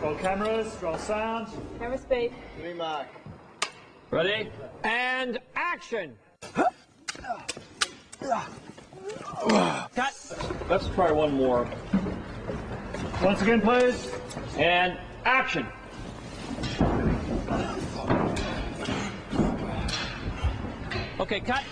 Roll cameras, roll sound. Camera speed. Green mark. Ready? And action! Cut! Let's try one more. Once again, please. And action! Okay, cut.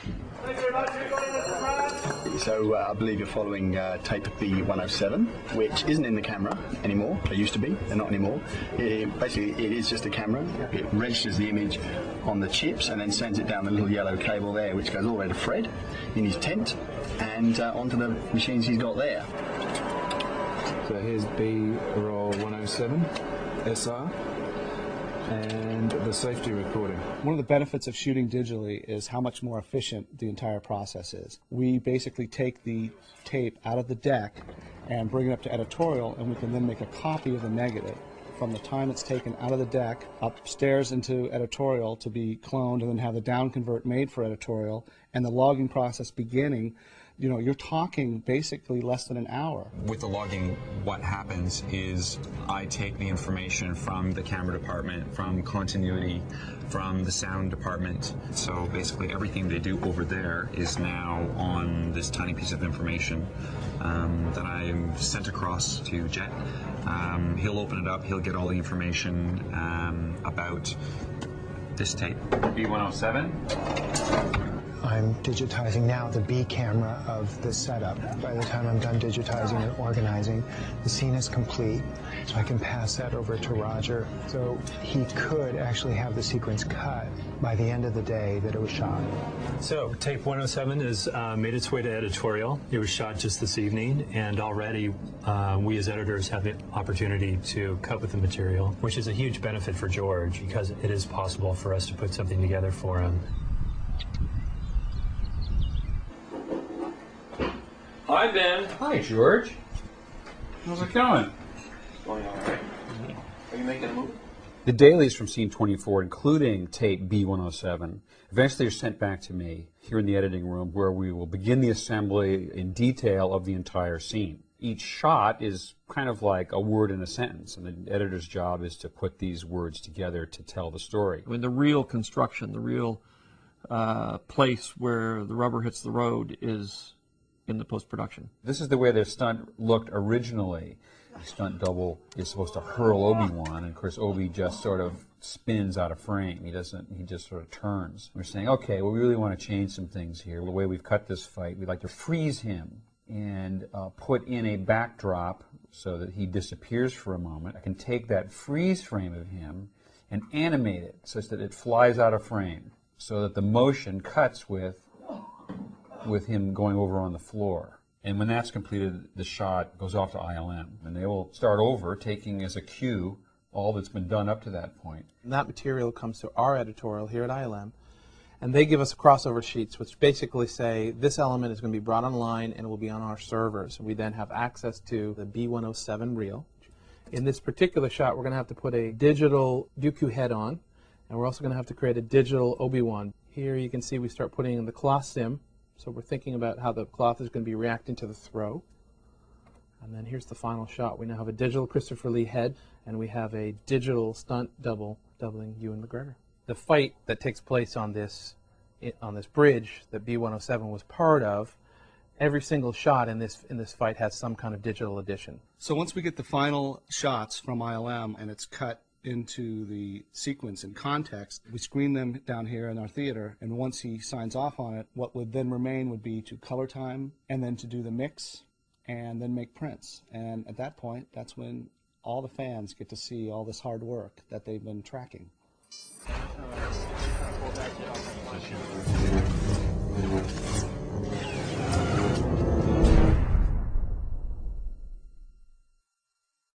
Thank you very much. You're going into the front. So I believe you're following tape B107, which isn't in the camera anymore. They used to be, they're not anymore. Basically, it is just a camera. It registers the image on the chips and then sends it down the little yellow cable there, which goes all the way to Fred in his tent and onto the machines he's got there. So here's B roll 107 SR and the safety recording. One of the benefits of shooting digitally is how much more efficient the entire process is. We basically take the tape out of the deck and bring it up to editorial, and we can then make a copy of the negative from the time it's taken out of the deck upstairs into editorial to be cloned, and then have the down convert made for editorial, and the logging process beginning. You know, you're talking basically less than an hour. With the logging, what happens is I take the information from the camera department, from continuity, from the sound department. So basically everything they do over there is now on this tiny piece of information that I am sent across to Jet. He'll open it up, he'll get all the information about this tape. B107. I'm digitizing now the B camera of the setup. By the time I'm done digitizing and organizing, the scene is complete, so I can pass that over to Roger. So he could actually have the sequence cut by the end of the day that it was shot. So tape 107 has made its way to editorial. It was shot just this evening, and already we as editors have the opportunity to cut with the material, which is a huge benefit for George because it is possible for us to put something together for him. Hi, Ben. Hi, George. How's it going? Going all right. Are you making a movie? The dailies from scene 24, including tape B107, eventually are sent back to me here in the editing room, where we will begin the assembly in detail of the entire scene. Each shot is kind of like a word in a sentence, and the editor's job is to put these words together to tell the story. I mean, the real construction, the real place where the rubber hits the road is in the post-production. This is the way the stunt looked originally. The stunt double is supposed to hurl Obi-Wan, and of course Obi just sort of spins out of frame. He just sort of turns. We're saying, okay, well, we really want to change some things here. The way we've cut this fight, we'd like to freeze him and put in a backdrop so that he disappears for a moment. I can take that freeze frame of him and animate it such that it flies out of frame, so that the motion cuts with him going over on the floor. And when that's completed, the shot goes off to ILM, and they will start over, taking as a cue all that's been done up to that point. And that material comes to our editorial here at ILM, and they give us crossover sheets, which basically say this element is going to be brought online and it will be on our servers. We then have access to the B107 reel. In this particular shot, we're going to have to put a digital Dooku head on, and we're also going to have to create a digital Obi-Wan. Here you can see we start putting in the cloth sim. So we're thinking about how the cloth is going to be reacting to the throw. And then here's the final shot. We now have a digital Christopher Lee head, and we have a digital stunt double doubling Ewan McGregor. The fight that takes place on this bridge that B107 was part of, every single shot in this fight has some kind of digital addition. So once we get the final shots from ILM and it's cut into the sequence in context, we screen them down here in our theater, and once he signs off on it, what would then remain would be to color time and then to do the mix and then make prints. And at that point, that's when all the fans get to see all this hard work that they've been tracking.